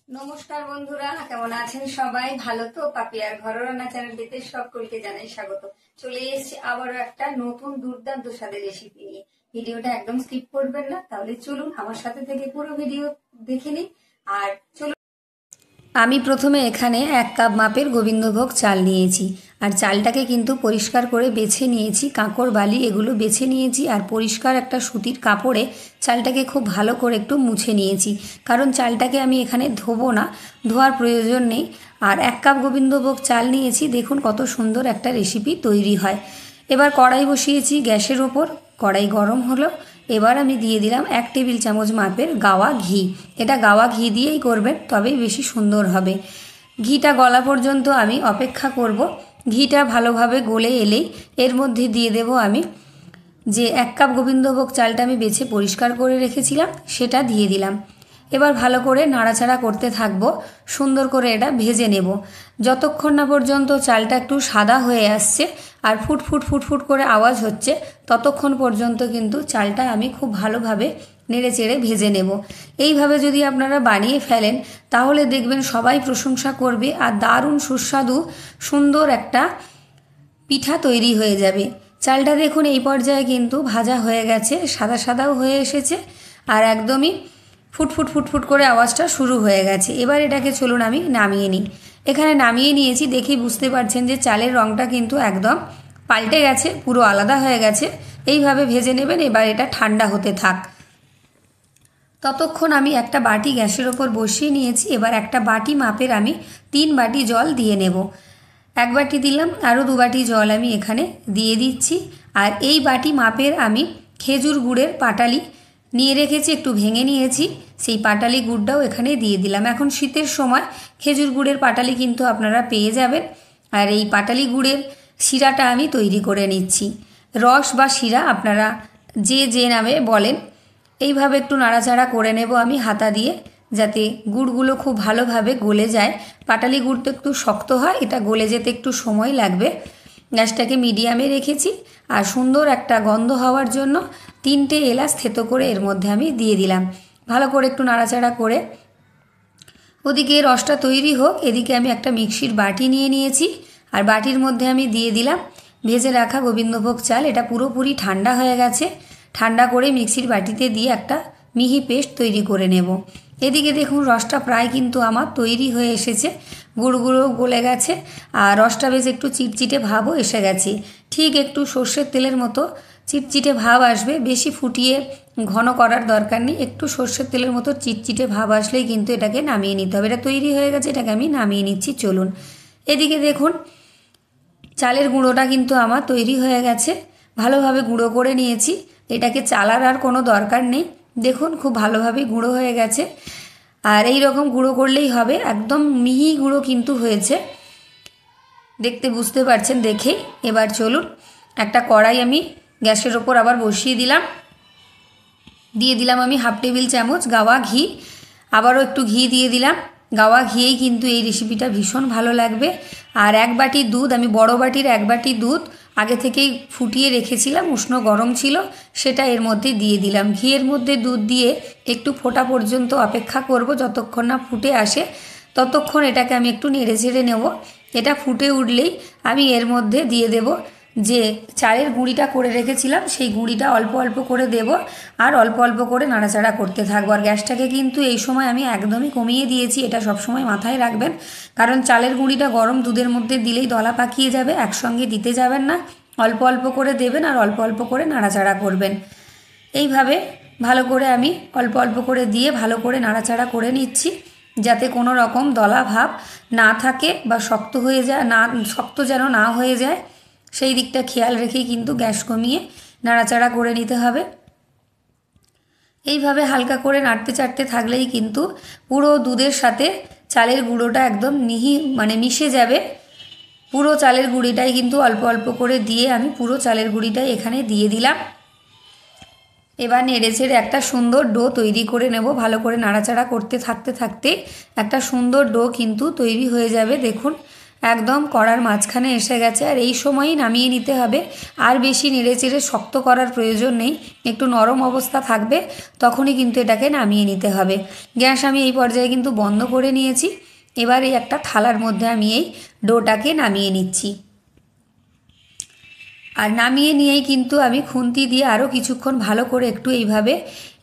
নমস্কার বন্ধুরা, কেমন আছেন সবাই? ভালো তো? পাপিয়ার ঘরোয়া রান্না চ্যানেলটিতে সকলকে জানাই স্বাগত। চলে এসেছি আবারও একটা নতুন দুর্দান্ত স্বাদের রেসিপি নিয়ে। ভিডিওটা একদম স্কিপ করবেন না, তাহলে চলুন আমার সাথে থেকে পুরো ভিডিও দেখে নিন। আর চলুন, আমি প্রথমে এখানে 1 কাপ মাপের গোবিন্দভোগ চাল নিয়েছি। আর চালটাকে কিন্তু পরিষ্কার করে বেছে নিয়েছি, কাঁকড় বালি এগুলো বেছে নিয়েছি। আর পরিষ্কার একটা সুতির কাপড়ে চালটাকে খুব ভালো করে একটু মুছে নিয়েছি, কারণ চালটাকে আমি এখানে ধোবো না, ধোয়ার প্রয়োজন নেই। আর 1 কাপ গোবিন্দভোগ চাল নিয়েছি। দেখুন কত সুন্দর একটা রেসিপি তৈরি হয়। এবার কড়াই বসিয়েছি গ্যাসের ওপর, কড়াই গরম হলো। এবার আমি দিয়ে দিলাম 1 টেবিল চামচ মাপের গাওয়া ঘি। এটা গাওয়া ঘি দিয়েই করবেন, তবেই বেশি সুন্দর হবে। ঘিটা গলা পর্যন্ত আমি অপেক্ষা করব। ঘিটা ভালোভাবে গলে এলেই এর মধ্যে দিয়ে দেব আমি যে 1 কাপ গোবিন্দভোগ চালটা আমি বেছে পরিষ্কার করে রেখেছিলাম, সেটা দিয়ে দিলাম। এবার ভালো করে নাড়াচাড়া করতে থাকবো, সুন্দর করে এটা ভেজে নেব যতক্ষণ না পর্যন্ত চালটা একটু সাদা হয়ে আসছে আর ফুট ফুট ফুট ফুট করে আওয়াজ হচ্ছে, ততক্ষণ পর্যন্ত কিন্তু চালটা আমি খুব ভালোভাবে নেড়ে চেড়ে ভেজে নেব। এইভাবে যদি আপনারা বানিয়ে ফেলেন তাহলে দেখবেন সবাই প্রশংসা করবে আর দারুণ সুস্বাদু সুন্দর একটা পিঠা তৈরি হয়ে যাবে। চালটা দেখুন এই পর্যায়ে কিন্তু ভাজা হয়ে গেছে, সাদা সাদাও হয়ে এসেছে আর একদমই ফুটফুট ফুটফুট করে আওয়াজটা শুরু হয়ে গেছে। এবার এটাকে চলুন আমি নামিয়ে নিই। এখানে নামিয়ে নিয়েছি, দেখেই বুঝতে পারছেন যে চালের রঙটা কিন্তু একদম পাল্টে গেছে, পুরো আলাদা হয়ে গেছে। এইভাবে ভেজে নেবেন। এবার এটা ঠান্ডা হতে থাক। ততক্ষণ আমি একটা বাটি গ্যাসের ওপর বসিয়ে নিয়েছি। এবার একটা বাটি মাপের আমি 3 বাটি জল দিয়ে নেব। 1 বাটি দিলাম, আরও 2 বাটি জল আমি এখানে দিয়ে দিচ্ছি। আর এই বাটি মাপের আমি খেজুর গুড়ের পাটালি নিয়ে রেখেছি, একটু ভেঙে নিয়েছি, সেই পাটালি গুড়টাও এখানে দিয়ে দিলাম। এখন শীতের সময় খেজুর গুড়ের পাটালি কিন্তু আপনারা পেয়ে যাবেন। আর এই পাটালি গুড়ের শিরাটা আমি তৈরি করে নিচ্ছি। রস বা শিরা আপনারা যে নামে বলেন। এইভাবে একটু নাড়াচাড়া করে নেব আমি হাতা দিয়ে, যাতে গুড়গুলো খুব ভালোভাবে গলে যায়। পাটালি গুড় তো একটু শক্ত হয়, এটা গলে যেতে একটু সময় লাগবে। গ্যাসটাকে মিডিয়ামে রেখেছি। আর সুন্দর একটা গন্ধ হওয়ার জন্য 3টে এলাচ থেতো করে এর মধ্যে আমি দিয়ে দিলাম। ভালো করে একটু নাড়াচাড়া করে ওদিকে রসটা তৈরি হোক, এদিকে আমি একটা মিক্সির বাটি নিয়ে নিয়েছি। আর বাটির মধ্যে আমি দিয়ে দিলাম ভেজে রাখা গোবিন্দভোগ চাল। এটা পুরোপুরি ঠান্ডা হয়ে গেছে। ঠান্ডা করে মিক্সির বাটিতে দিয়ে একটা মিহি পেস্ট তৈরি করে নেব। এদিকে দেখুন রসটা প্রায় কিন্তু আমার তৈরি হয়ে এসেছে, গুড়গুলো গলে গেছে আর রসটা বেশ একটু চিটচিটে ভাবও এসে গেছে। ঠিক একটু সর্ষের তেলের মতো চিটচিটে ভাব আসবে, বেশি ফুটিয়ে ঘন করার দরকার নেই। একটু সর্ষের তেলের মতো চিটচিটে ভাব আসলেই কিন্তু এটাকে নামিয়ে নিতে হবে। এটা তৈরি হয়ে গেছে, এটাকে আমি নামিয়ে নিচ্ছি। চলুন, এদিকে দেখুন চালের গুঁড়োটা কিন্তু আমার তৈরি হয়ে গেছে, ভালোভাবে গুঁড়ো করে নিয়েছি। এটাকে চালার আর কোনো দরকার নেই। দেখুন খুব ভালোভাবে গুঁড়ো হয়ে গেছে। আর এই রকম গুঁড়ো করলেই হবে, একদম মিহি গুঁড়ো কিন্তু হয়েছে, দেখতে বুঝতে পারছেন দেখেই। এবার চলুন, একটা কড়াই আমি গ্যাসের ওপর আবার বসিয়ে দিলাম। দিয়ে দিলাম আমি 1/2 টেবিল চামচ গাওয়া ঘি। আবারও একটু ঘি দিয়ে দিলাম। গাওয়া ঘিয়েই কিন্তু এই রেসিপিটা ভীষণ ভালো লাগবে। আর 1 বাটি দুধ, আমি বড় বাটির 1 বাটি দুধ আগে থেকেই ফুটিয়ে রেখেছিলাম, উষ্ণ গরম ছিল, সেটা এর মধ্যে দিয়ে দিলাম। ঘিয়ের মধ্যে দুধ দিয়ে একটু ফোটা পর্যন্ত অপেক্ষা করব, যতক্ষণ না ফুটে আসে ততক্ষণ এটাকে আমি একটু নেড়ে ছেড়ে নেব। এটা ফুটে উঠলেই আমি এর মধ্যে দিয়ে দেব যে চালের গুঁড়িটা করে রেখেছিলাম, সেই গুঁড়িটা অল্প অল্প করে দেব আর অল্প অল্প করে নাড়াচাড়া করতে থাকবো। আর গ্যাসটাকে কিন্তু এই সময় আমি একদমই কমিয়ে দিয়েছি, এটা সবসময় মাথায় রাখবেন, কারণ চালের গুঁড়িটা গরম দুধের মধ্যে দিলেই দলা পাকিয়ে যাবে, একসঙ্গে দিতে যাবেন না, অল্প অল্প করে দেবেন আর অল্প অল্প করে নাড়াচাড়া করবেন। এইভাবে ভালো করে আমি অল্প অল্প করে দিয়ে ভালো করে নাড়াচাড়া করে নিচ্ছি, যাতে কোনো রকম দলা ভাব না থাকে বা শক্ত হয়ে যায় না, শক্ত যেন না হয়ে যায়, সেই দিকটা খেয়াল রেখেই কিন্তু গ্যাস কমিয়ে নাড়াচাড়া করে নিতে হবে। এইভাবে হালকা করে নাড়তে চাড়তে থাকলেই কিন্তু পুরো দুধের সাথে চালের গুঁড়োটা একদম মিশে যাবে। পুরো চালের গুঁড়িটাই কিন্তু অল্প অল্প করে দিয়ে আমি পুরো চালের গুঁড়িটাই এখানে দিয়ে দিলাম। এবার নেড়ে ছেড়ে একটা সুন্দর ডো তৈরি করে নেব। ভালো করে নাড়াচাড়া করতে থাকতে থাকতে একটা সুন্দর ডো কিন্তু তৈরি হয়ে যাবে। দেখুন একদম কড়ার মাঝখানে এসে গেছে, আর এই সময়ই নামিয়ে নিতে হবে। আর বেশি নেড়েচেড়ে শক্ত করার প্রয়োজন নেই, একটু নরম অবস্থা থাকবে তখনই কিন্তু এটাকে নামিয়ে নিতে হবে। গ্যাস আমি এই পর্যায়ে কিন্তু বন্ধ করে নিয়েছি। এবার এই একটা থালার মধ্যে আমি এই ডোটাকে নামিয়ে নিচ্ছি। আর নামিয়ে নিয়েই কিন্তু আমি খুন্তি দিয়ে আরও কিছুক্ষণ ভালো করে একটু এইভাবে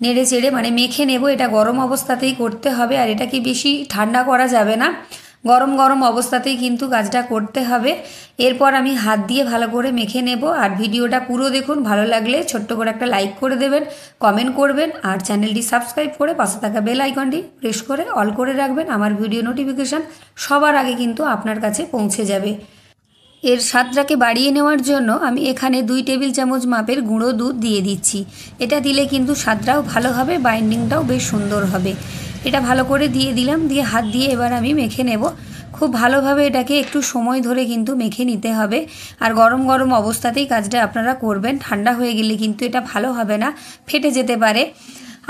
নেড়ে চেড়ে মেখে নেব। এটা গরম অবস্থাতেই করতে হবে, আর এটাকে বেশি ঠান্ডা করা যাবে না, গরম গরম অবস্থাতেই কিন্তু কাজটা করতে হবে। এরপর আমি হাত দিয়ে ভালো করে মেখে নেব। আর ভিডিওটা পুরো দেখুন, ভালো লাগলে ছোট্ট করে একটা লাইক করে দেবেন, কমেন্ট করবেন, আর চ্যানেলটি সাবস্ক্রাইব করে পাশে থাকা বেল আইকনটি প্রেস করে অল করে রাখবেন। আমার ভিডিও নোটিফিকেশান সবার আগে কিন্তু আপনার কাছে পৌঁছে যাবে। এর স্বাদটাকে বাড়িয়ে নেওয়ার জন্য আমি এখানে 2 টেবিল চামচ মাপের গুঁড়ো দুধ দিয়ে দিচ্ছি। এটা দিলে কিন্তু স্বাদটাও ভালো হবে, বাইন্ডিংটাও বেশ সুন্দর হবে। এটা ভালো করে দিয়ে দিলাম, দিয়ে হাত দিয়ে এবার আমি মেখে নেব। খুব ভালোভাবে এটাকে একটু সময় ধরে কিন্তু মেখে নিতে হবে। আর গরম গরম অবস্থাতেই কাজটা আপনারা করবেন, ঠান্ডা হয়ে গেলে কিন্তু এটা ভালো হবে না, ফেটে যেতে পারে।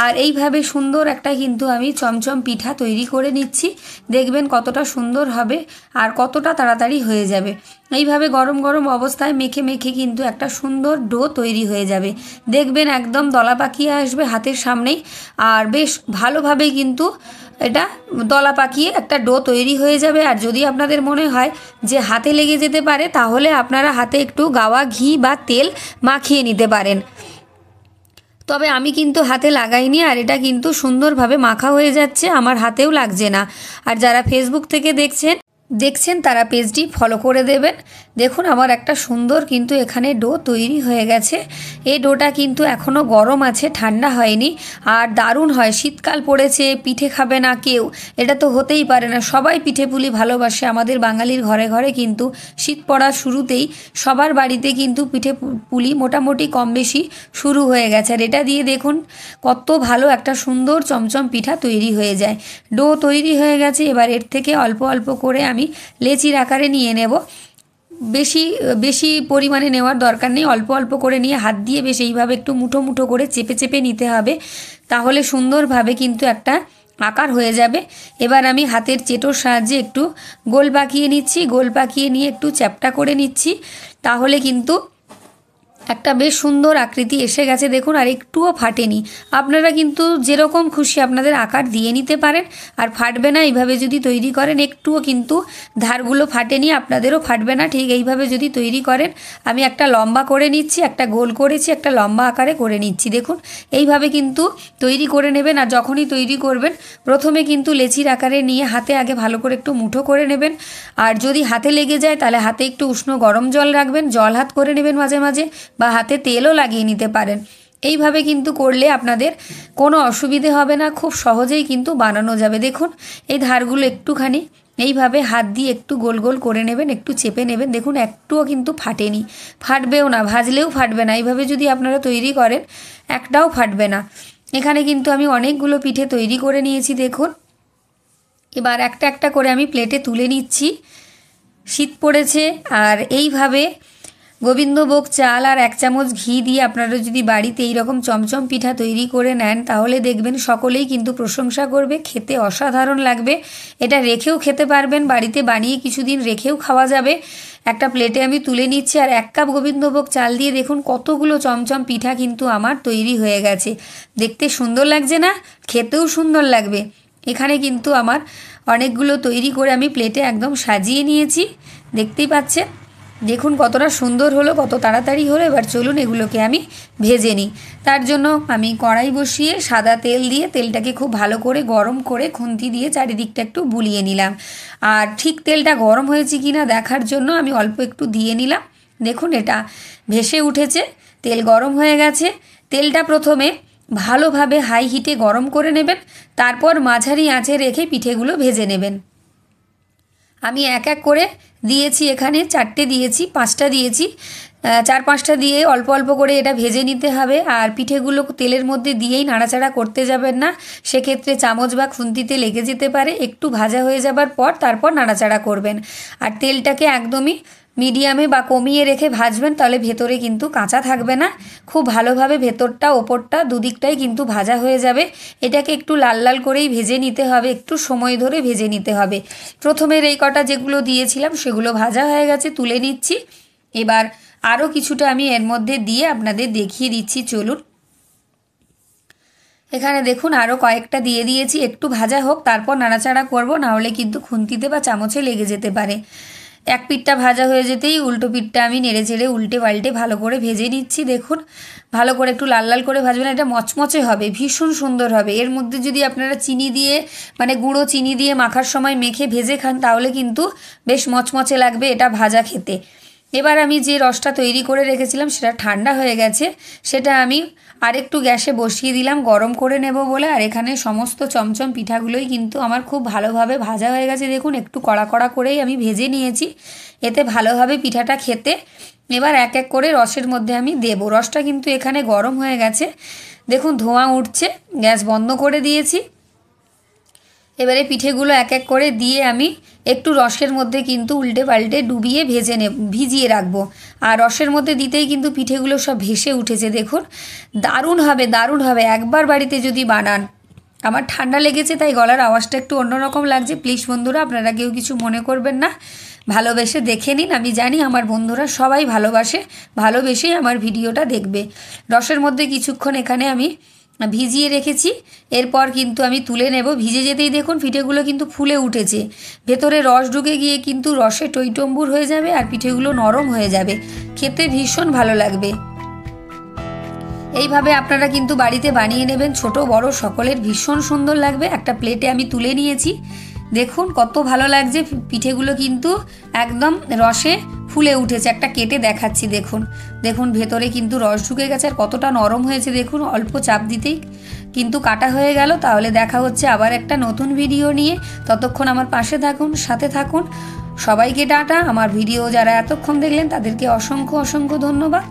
আর এইভাবে সুন্দর একটা কিন্তু আমি চমচম পিঠা তৈরি করে নিচ্ছি। দেখবেন কতটা সুন্দর হবে আর কতটা তাড়াতাড়ি হয়ে যাবে। এইভাবে গরম গরম অবস্থায় মেখে মেখে কিন্তু একটা সুন্দর ডো তৈরি হয়ে যাবে। দেখবেন একদম দলা পাকিয়ে আসবে হাতের সামনেই, আর বেশ ভালোভাবে কিন্তু এটা দলা পাকিয়ে একটা ডো তৈরি হয়ে যাবে। আর যদি আপনাদের মনে হয় যে হাতে লেগে যেতে পারে, তাহলে আপনারা হাতে একটু গাওয়া ঘি বা তেল মাখিয়ে নিতে পারেন। তবে আমি কিন্তু হাতে লাগাইনি, আর এটা কিন্তু সুন্দরভাবে মাখা হয়ে যাচ্ছে, আমার হাতেও লাগছে না। আর যারা ফেসবুক থেকে দেখছেন তারা পেজটি ফলো করে দেবেন। দেখুন আমার একটা সুন্দর কিন্তু এখানে ডো তৈরি হয়ে গেছে। এই ডোটা কিন্তু এখনও গরম আছে, ঠান্ডা হয়নি। আর দারুণ হয়, শীতকাল পড়েছে, পিঠে খাবে না কেউ, এটা তো হতেই পারে না। সবাই পিঠে পুলি ভালোবাসে, আমাদের বাঙালির ঘরে ঘরে কিন্তু শীত পড়ার শুরুতেই সবার বাড়িতে কিন্তু পিঠে পুলি মোটামুটি কম বেশি শুরু হয়ে গেছে। আর এটা দিয়ে দেখুন কত ভালো একটা সুন্দর চমচম পিঠা তৈরি হয়ে যায়। ডো তৈরি হয়ে গেছে, এবার এর থেকে অল্প অল্প করে আমি লেচির আকারে নিয়ে নেব। বেশি বেশি পরিমাণে নেওয়ার দরকার নেই, অল্প অল্প করে নিয়ে হাত দিয়ে বেশ এইভাবে একটু মুঠো মুঠো করে চেপে চেপে নিতে হবে, তাহলে সুন্দরভাবে কিন্তু একটা আকার হয়ে যাবে। এবার আমি হাতের চেটোর সাহায্যে একটু গোল পাকিয়ে নিচ্ছি, গোল পাকিয়ে নিয়ে একটু চ্যাপ্টা করে নিচ্ছি, তাহলে কিন্তু একটা বেশ সুন্দর আকৃতি এসে গেছে দেখুন। আর একটুও ফাটেনি। আপনারা কিন্তু যেরকম খুশি আপনাদের আকার দিয়ে নিতে পারেন, আর ফাটবে না এইভাবে যদি তৈরি করেন। একটুও কিন্তু ধারগুলো ফাটেনি, আপনাদেরও ফাটবে না ঠিক এইভাবে যদি তৈরি করেন। আমি একটা লম্বা করে নিচ্ছি, একটা গোল করেছি, একটা লম্বা আকারে করে নিচ্ছি। দেখুন এইভাবে কিন্তু তৈরি করে নেবেন। আর যখনই তৈরি করবেন প্রথমে কিন্তু লেচির আকারে নিয়ে হাতে আগে ভালো করে একটু মুঠো করে নেবেন। আর যদি হাতে লেগে যায় তাহলে হাতে একটু উষ্ণ গরম জল রাখবেন, জল হাত করে নেবেন মাঝে মাঝে, বা হাতে তেলও লাগিয়ে নিতে পারেন। এইভাবে কিন্তু করলে আপনাদের কোনো অসুবিধে হবে না, খুব সহজেই কিন্তু বানানো যাবে। দেখুন এই ধারগুলো একটুখানি এইভাবে হাত দিয়ে একটু গোল গোল করে নেবেন, একটু চেপে নেবেন। দেখুন একটুও কিন্তু ফাটেনি, ফাটবেও না, ভাজলেও ফাটবে না। এইভাবে যদি আপনারা তৈরি করেন একটাও ফাটবে না। এখানে কিন্তু আমি অনেকগুলো পিঠে তৈরি করে নিয়েছি দেখুন। এবার একটা একটা করে আমি প্লেটে তুলে নিচ্ছি। শীত পড়েছে, আর এইভাবে গোবিন্দভোগ চাল আর 1 চামচ ঘি দিয়ে আপনারা যদি বাড়িতে এইরকম চমচম পিঠা তৈরি করে নেন, তাহলে দেখবেন সকলেই কিন্তু প্রশংসা করবে, খেতে অসাধারণ লাগবে। এটা রেখেও খেতে পারবেন, বাড়িতে বানিয়ে কিছুদিন রেখেও খাওয়া যাবে। একটা প্লেটে আমি তুলে নিচ্ছি, আর 1 কাপ গোবিন্দভোগ চাল দিয়ে দেখুন কতগুলো চমচম পিঠা কিন্তু আমার তৈরি হয়ে গেছে। দেখতে সুন্দর লাগছে না? খেতেও সুন্দর লাগবে। এখানে কিন্তু আমার অনেকগুলো তৈরি করে আমি প্লেটে একদম সাজিয়ে নিয়েছি, দেখতেই পাচ্ছেন। দেখুন কতটা সুন্দর হলো, কত তাড়াতাড়ি হলো। এবার চলুন এগুলোকে আমি ভেজে নিই। তার জন্য আমি কড়াই বসিয়ে সাদা তেল দিয়ে তেলটাকে খুব ভালো করে গরম করে খুন্তি দিয়ে চারিদিকটা একটু বুলিয়ে নিলাম। আর ঠিক তেলটা গরম হয়েছে কিনা দেখার জন্য আমি অল্প একটু দিয়ে নিলাম। দেখুন এটা ভেসে উঠেছে, তেল গরম হয়ে গেছে। তেলটা প্রথমে ভালোভাবে হাই হিটে গরম করে নেবেন, তারপর মাঝারি আঁচে রেখে পিঠেগুলো ভেজে নেবেন। আমি এক এক করে দিয়েছি, এখানে 4টে দিয়েছি, 5টা দিয়েছি, 4-5টা দিয়ে অল্প অল্প করে এটা ভেজে নিতে হবে। আর পিঠেগুলো তেলের মধ্যে দিয়েই নাড়াচাড়া করতে যাবেন না, সেক্ষেত্রে চামচ বা খুন্তিতে লেগে যেতে পারে। একটু ভাজা হয়ে যাবার পর তারপর নাড়াচাড়া করবেন। আর তেলটাকে একদমই মিডিয়ামে বা কমিয়ে রেখে ভাজবেন, তাহলে ভেতরে কিন্তু কাঁচা থাকবে না, খুব ভালোভাবে ভেতরটা ওপরটা দুদিকটাই কিন্তু ভাজা হয়ে যাবে। এটাকে একটু লাল লাল করেই ভেজে নিতে হবে, একটু সময় ধরে ভেজে নিতে হবে। প্রথমের এই কটা যেগুলো দিয়েছিলাম সেগুলো ভাজা হয়ে গেছে, তুলে নিচ্ছি। এবার আরও কিছুটা আমি এর মধ্যে দিয়ে আপনাদের দেখিয়ে দিচ্ছি, চলুন। এখানে দেখুন আরও কয়েকটা দিয়ে দিয়েছি, একটু ভাজা হোক, তারপর নাড়াচাড়া করব, নাহলে কিন্তু খুন্তিতে বা চামচে লেগে যেতে পারে। এক পিঠটা ভাজা হয়ে যেতেই উল্টো পিঠটা আমি নেড়ে চেড়ে উল্টে পাল্টে ভালো করে ভেজে নিচ্ছি। দেখুন ভালো করে একটু লাল লাল করে ভাজবেন, এটা মচমচে হবে, ভীষণ সুন্দর হবে। এর মধ্যে যদি আপনারা চিনি দিয়ে মানে গুঁড়ো চিনি দিয়ে মাখার সময় মেখে ভেজে খান, তাহলে কিন্তু বেশ মচমচে লাগবে এটা ভাজা খেতে। এবার আমি যে রসটা তৈরি করে রেখেছিলাম সেটা ঠান্ডা হয়ে গেছে, সেটা আমি আরেকটু গ্যাসে বসিয়ে দিলাম গরম করে নেব বলে। আর এখানে সমস্ত চমচম পিঠাগুলোই কিন্তু আমার খুব ভালোভাবে ভাজা হয়ে গেছে, দেখুন একটু কড়া কড়া করেই আমি ভেজে নিয়েছি, এতে ভালোভাবে পিঠাটা খেতে। এবার এক এক করে রসের মধ্যে আমি দেব, রসটা কিন্তু এখানে গরম হয়ে গেছে, দেখুন ধোঁয়া উঠছে, গ্যাস বন্ধ করে দিয়েছি। এবারে পিঠেগুলো এক এক করে দিয়ে আমি একটু রসের মধ্যে কিন্তু উল্টে পাল্টে ডুবিয়ে ভিজিয়ে রাখবো। আর রসের মধ্যে দিতেই কিন্তু পিঠেগুলো সব ভেসে উঠেছে, দেখুন দারুণ হবে, দারুণ হবে। একবার বাড়িতে যদি বানান। আমার ঠান্ডা লেগেছে তাই গলার আওয়াজটা একটু অন্যরকম লাগছে, প্লিজ বন্ধুরা আপনারা কেউ কিছু মনে করবেন না, ভালোবেসে দেখে নিন। আমি জানি আমার বন্ধুরা সবাই ভালোবেসেই আমার ভিডিওটা দেখবে। রসের মধ্যে কিছুক্ষণ এখানে আমি ভিজিয়ে রেখেছি, এরপর কিন্তু আমি তুলে নেব। ভিজে যেতেই দেখুন পিঠেগুলো কিন্তু ফুলে উঠেছে, ভেতরে রস ঢুকে গিয়ে কিন্তু রসে টইটম্বুর হয়ে যাবে আর পিঠেগুলো নরম হয়ে যাবে, খেতে ভীষণ ভালো লাগবে। এইভাবে আপনারা কিন্তু বাড়িতে বানিয়ে নেবেন, ছোট বড় সকলের ভীষণ সুন্দর লাগবে। একটা প্লেটে আমি তুলে নিয়েছি, দেখুন কত ভালো লাগছে, পিঠেগুলো কিন্তু একদম রসে ফুলে উঠেছে। একটা কেটে দেখাচ্ছি, দেখুন দেখুন ভেতরে কিন্তু রস ঢুকে গেছে আর কতটা নরম হয়েছে, দেখুন অল্প চাপ দিতেই কিন্তু কাটা হয়ে গেল। তাহলে দেখা হচ্ছে আবার একটা নতুন ভিডিও নিয়ে, ততক্ষণ আমার পাশে থাকুন, সাথে থাকুন। সবাইকে টাটা। আমার ভিডিও যারা এতক্ষণ দেখলেন তাদেরকে অসংখ্য অসংখ্য ধন্যবাদ।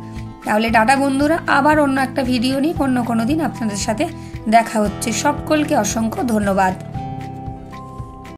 তাহলে টাটা বন্ধুরা, আবার অন্য একটা ভিডিও নিয়ে অন্য কোনো দিন আপনাদের সাথে দেখা হচ্ছে। সকলকে অসংখ্য ধন্যবাদ।